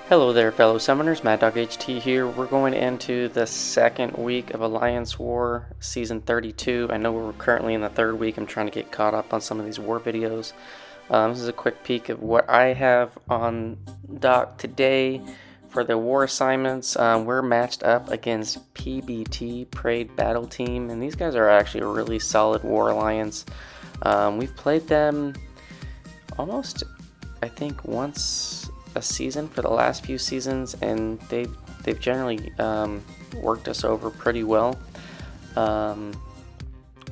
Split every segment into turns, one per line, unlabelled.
Hello there, fellow summoners. Mad HT here. We're going into the second week of Alliance War Season 32. I know we're currently in the third week. I'm trying to get caught up on some of these war videos. This is a quick peek of what I have on dock today for the war assignments. We're matched up against PBT, Parade Battle Team, and these guys are actually a really solid war alliance. We've played them almost, I think, once a season for the last few seasons, and they've generally worked us over pretty well, and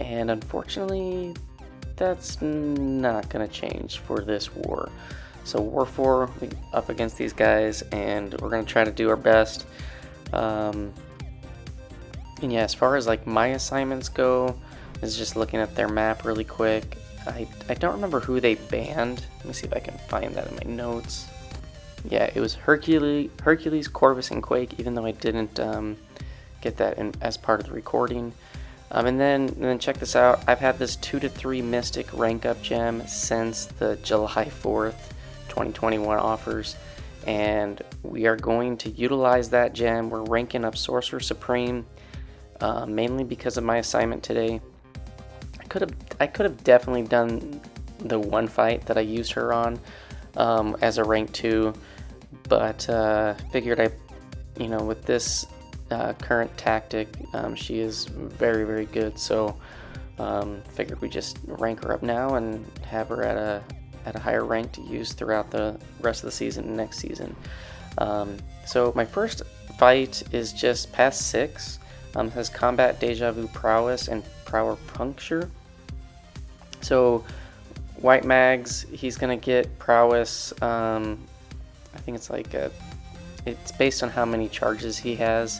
unfortunately that's not going to change for this war. So War 4 up against these guys, and we're going to try to do our best. And yeah, as far as like my assignments go, is just looking at their map really quick. I don't remember who they banned. Let me see if I can find that in my notes. Yeah, it was Hercules, Corvus, and Quake, even though I didn't get that as part of the recording. And then check this out. I've had this 2 to 3 Mystic rank up gem since the July 4th, 2021 offers, and we are going to utilize that gem. We're ranking up Sorcerer Supreme, mainly because of my assignment today. I could have definitely done the one fight that I used her on as a rank 2, but figured with this current tactic, she is very, very good, so figured we just rank her up now and have her at a higher rank to use throughout the rest of the season and next season. So my first fight is just past 6. It has Combat, Deja Vu, Prowess, and Puncture. So White Mags, he's gonna get Prowess. I think it's like it's based on how many charges he has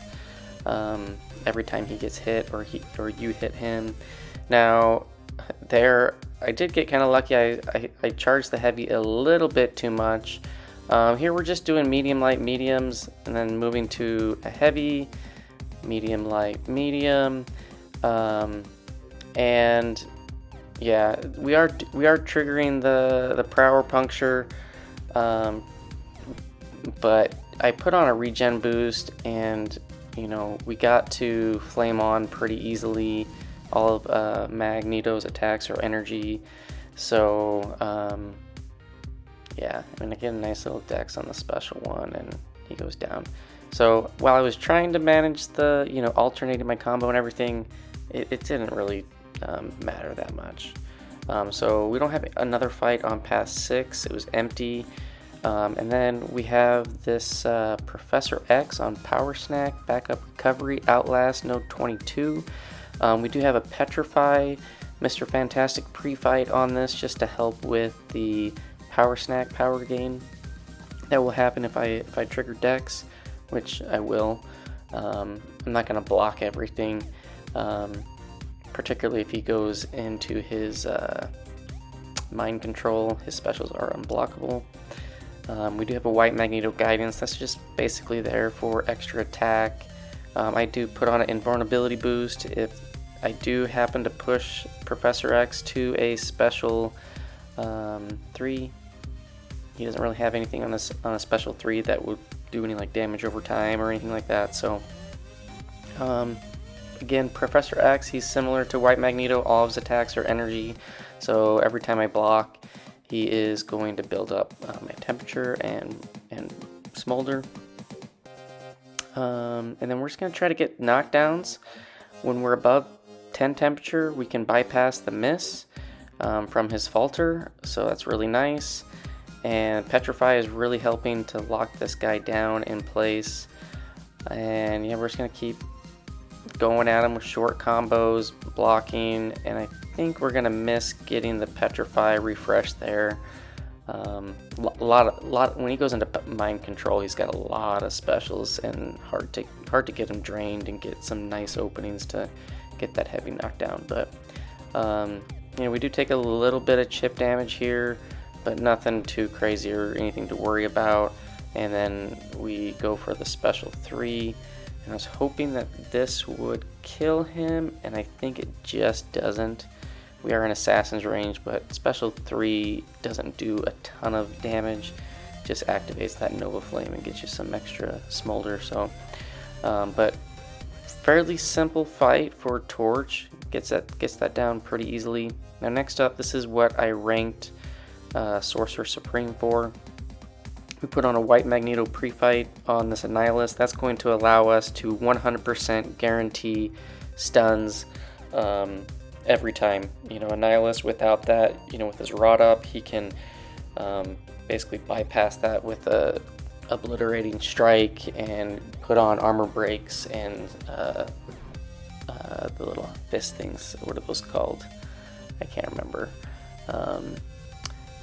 every time he gets hit or you hit him. Now there, I did get kind of lucky. I charged the heavy a little bit too much. Here we're just doing medium, light, mediums, and then moving to a heavy, medium, light, medium, and yeah, we are triggering the Prower Puncture, but I put on a regen boost, and we got to flame on pretty easily all of Magneto's attacks or energy. So yeah, I get a nice little dex on the special one, and he goes down. So while I was trying to manage the alternating my combo and everything, it didn't really matter that much. So we don't have another fight on past 6. It was empty. And then we have this Professor X on Power Snack, Backup Recovery, Outlast, Node 22. We do have a Petrify, Mr. Fantastic pre-fight on this just to help with the Power Snack power gain that will happen if I trigger Dex, which I will. I'm not going to block everything, particularly if he goes into his mind control. His specials are unblockable. We do have a White Magneto Guidance. That's just basically there for extra attack. I do put on an invulnerability boost if I do happen to push Professor X to a special 3. He doesn't really have anything on a special 3 that would do any damage over time or anything like that. So again, Professor X, he's similar to White Magneto. All of his attacks are energy, so every time I block, he is going to build up my temperature and smolder. And then we're just going to try to get knockdowns. When we're above 10 temperature, we can bypass the miss from his falter, so that's really nice. And Petrify is really helping to lock this guy down in place. And yeah, we're just going to keep going at him with short combos, blocking, and I think we're gonna miss getting the Petrify refresh there. When he goes into mind control, he's got a lot of specials, and hard to get him drained and get some nice openings to get that heavy knockdown. But we do take a little bit of chip damage here, but nothing too crazy or anything to worry about. And then we go for the special 3. And I was hoping that this would kill him, and I think it just doesn't. We are in Assassin's range, but special 3 doesn't do a ton of damage. just activates that Nova Flame and gets you some extra smolder. So, but fairly simple fight for Torch. Gets that down pretty easily. Now next up, this is what I ranked Sorcerer Supreme for. We put on a white Magneto pre-fight on this Annihilus. That's going to allow us to 100% guarantee stuns every time. You know, Annihilus without that, you know, with his rod up, he can basically bypass that with a obliterating strike and put on armor breaks and the little fist things. What are those called? I can't remember.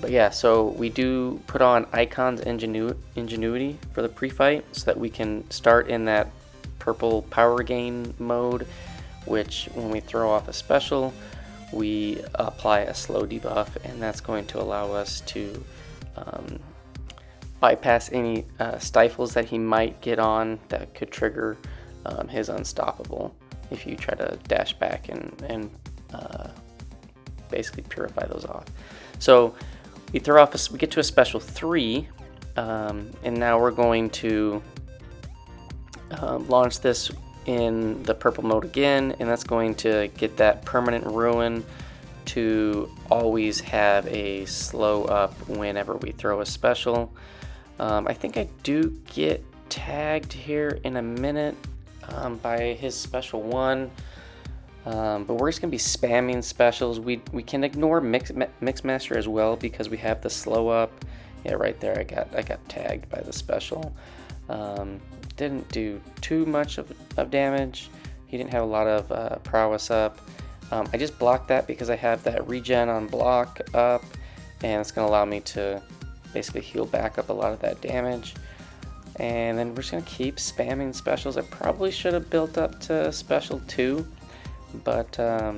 But yeah, so we do put on Icon's Ingenuity for the pre-fight so that we can start in that purple power gain mode, which when we throw off a special, we apply a slow debuff, and that's going to allow us to bypass any stifles that he might get on that could trigger his unstoppable if you try to dash back and basically purify those off. So we throw off we get to a special 3, and now we're going to launch this in the purple mode again, and that's going to get that permanent ruin to always have a slow up whenever we throw a special. I think I do get tagged here in a minute by his special 1, but we're just gonna be spamming specials. We can ignore Mixmaster as well because we have the slow up. Yeah, right there I got tagged by the special. Didn't do too much of damage. He didn't have a lot of prowess up. I just blocked that because I have that regen on block up, and it's gonna allow me to basically heal back up a lot of that damage. And then we're just gonna keep spamming specials. I probably should have built up to special 2, but yeah,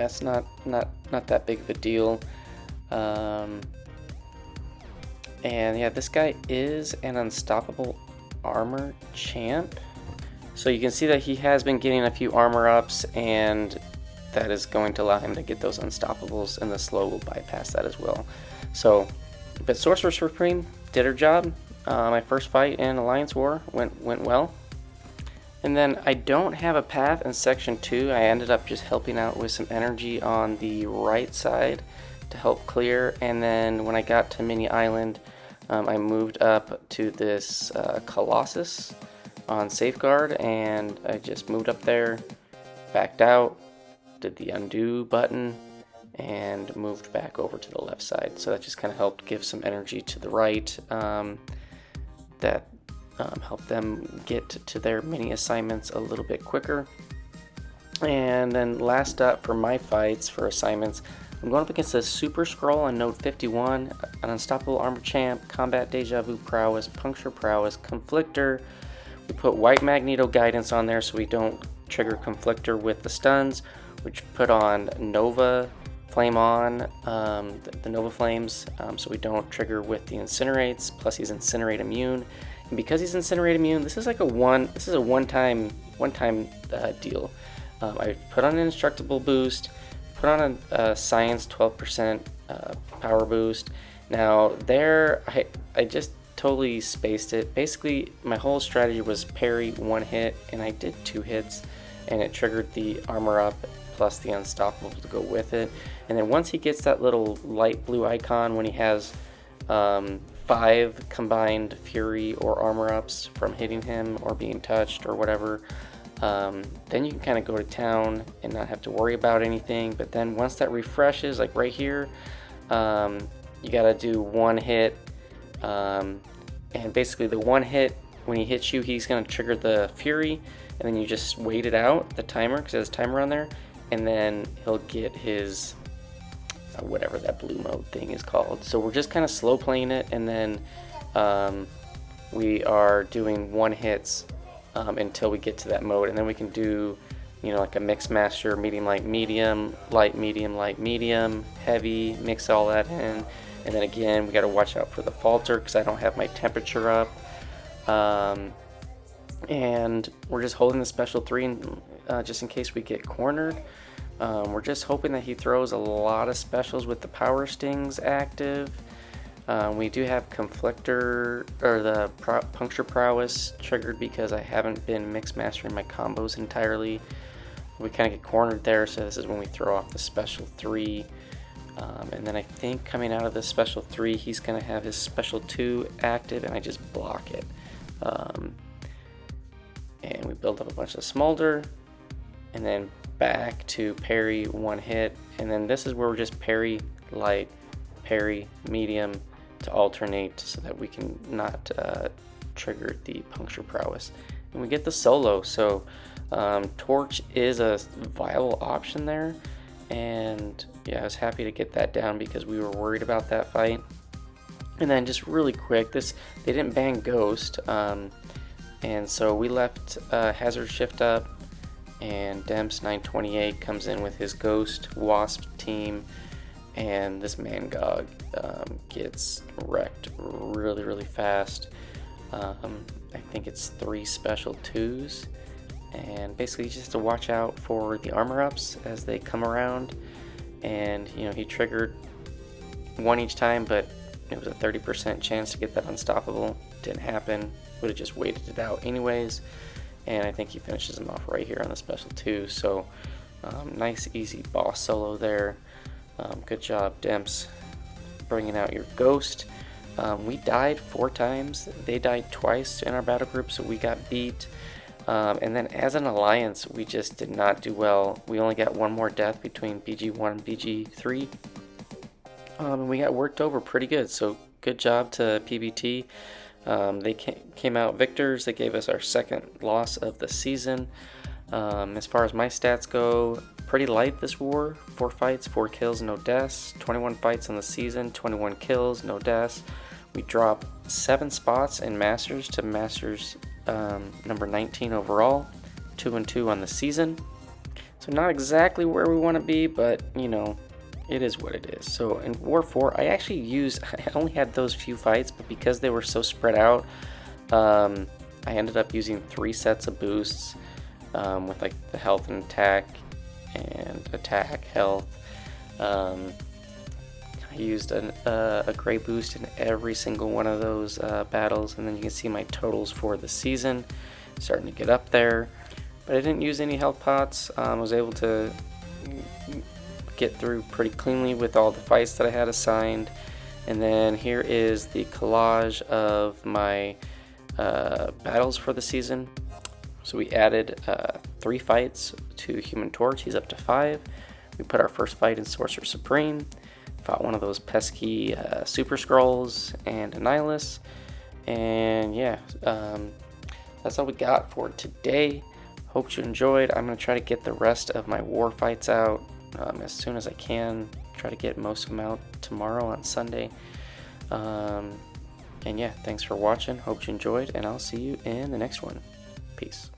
it's not that big of a deal. And yeah, this guy is an unstoppable armor champ. So you can see that he has been getting a few armor ups, and that is going to allow him to get those unstoppables, and the slow will bypass that as well. So, but Sorcerer Supreme did her job. My first fight in Alliance War went well. And then I don't have a path in section 2. I ended up just helping out with some energy on the right side to help clear. And then when I got to Mini Island, I moved up to this Colossus on Safeguard, and I just moved up there, backed out, did the undo button, and moved back over to the left side. So that just kind of helped give some energy to the right that helped them get to their mini assignments a little bit quicker. And then last up for my fights for assignments, I'm going up against the SuperSkrull on node 51, an unstoppable armor champ, combat Deja Vu Prowess, Puncture Prowess, Conflictor. We put white Magneto guidance on there so we don't trigger Conflictor with the stuns, which put on Nova Flame on, the Nova Flames, so we don't trigger with the Incinerates, plus he's Incinerate immune. And because he's Incinerate immune, this is like a one-time deal. I put on an Indestructible boost, put on a Science 12% power boost. Now there, I just totally spaced it. Basically, my whole strategy was parry 1 hit, and I did 2 hits, and it triggered the armor up plus the unstoppable to go with it. And then once he gets that little light blue icon, when he has 5 combined fury or armor ups from hitting him or being touched or whatever, then you can kind of go to town and not have to worry about anything. But then once that refreshes, like right here, you gotta do 1 hit, and basically the 1 hit, when he hits you, he's gonna trigger the fury, and then you just wait it out, the timer, because it has a timer on there, and then he'll get his whatever that blue mode thing is called. So we're just kind of slow playing it, and then we are doing 1 hits until we get to that mode, and then we can do, you know, like a mix master, medium, light, medium, light, medium, heavy, mix all that in. And then again, we got to watch out for the falter because I don't have my temperature up. And we're just holding the special 3 just in case we get cornered. We're just hoping that he throws a lot of specials with the power stings active. We do have Conflictor, or the Puncture Prowess triggered because I haven't been mix mastering my combos entirely. We kind of get cornered there, so this is when we throw off the special 3. And then I think coming out of the special 3, he's going to have his special 2 active, and I just block it. And we build up a bunch of smolder, and then back to parry 1 hit, and then this is where we're just parry light, parry medium to alternate so that we can not trigger the Puncture Prowess. And we get the solo, so Torch is a viable option there, and yeah, I was happy to get that down because we were worried about that fight. And then just really quick, they didn't ban Ghost, and so we left Hazard Shift up, and Demps 928 comes in with his Ghost Wasp team, and this Mangog gets wrecked really fast. I think it's 3 special 2s, and basically you just have to watch out for the armor ups as they come around. And you know, he triggered 1 each time, but it was a 30% chance to get that unstoppable. Didn't happen, would have just waited it out anyways, and I think he finishes him off right here on the special 2. So nice easy boss solo there. Good job, Demps, bringing out your Ghost. We died 4 times, they died twice in our battle group, so we got beat. And then as an alliance, we just did not do well. We only got 1 more death between BG1 and BG3. And we got worked over pretty good, so good job to PBT. They came out victors. They gave us our 2nd loss of the season. As far as my stats go, pretty light this war. 4 fights, 4 kills, no deaths. 21 fights on the season, 21 kills, no deaths. We dropped 7 spots in Masters to Masters number 19 overall, 2-2 on the season. So not exactly where we want to be, but you know, it is what it is. So in War 4, I only had those few fights, but because they were so spread out, I ended up using 3 sets of boosts with like the health and attack health. I used a gray boost in every single one of those battles, and then you can see my totals for the season starting to get up there. But I didn't use any health pots. I was able to get through pretty cleanly with all the fights that I had assigned. And then here is the collage of my battles for the season. So we added 3 fights to Human Torch. He's up to 5. We put our first fight in Sorcerer Supreme. Fought one of those pesky SuperSkrulls and Annihilus. And yeah, that's all we got for today. Hope you enjoyed. I'm going to try to get the rest of my war fights out as soon as I can. Try to get most of them out tomorrow on Sunday. And yeah, thanks for watching. Hope you enjoyed, and I'll see you in the next one. Peace.